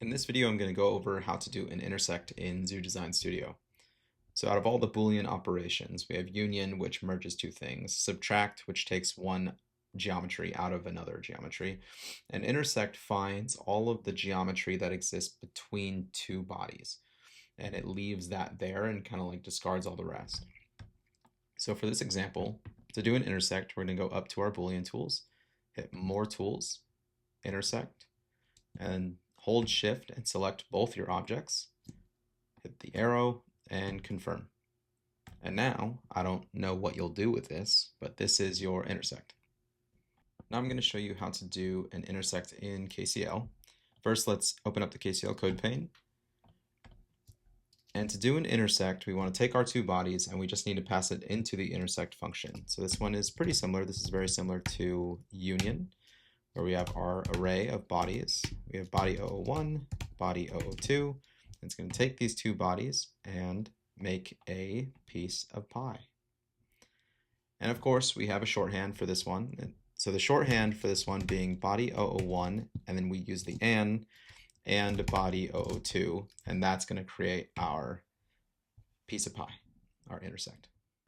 In this video, I'm going to go over how to do an intersect in Zoo Design Studio. So out of all the boolean operations, we have union, which merges two things, subtract, which takes one geometry out of another geometry, and intersect finds all of the geometry that exists between two bodies, and it leaves that there and kind of like discards all the rest. So for this example, to do an intersect, we're going to go up to our boolean tools, hit more tools, intersect, and hold shift and select both your objects, hit the arrow and confirm. And now, I don't know what you'll do with this, but this is your intersect. Now I'm going to show you how to do an intersect in KCL. First, let's open up the KCL code pane. And to do an intersect, we want to take our two bodies and we just need to pass it into the intersect function. So this one is pretty similar. This is very similar to union, where we have our array of bodies. We have body 001, body 002. It's going to take these two bodies and make a piece of pie. And of course, we have a shorthand for this one. So the shorthand for this one being body 001, and then we use the and body 002, and that's going to create our piece of pie, our intersect.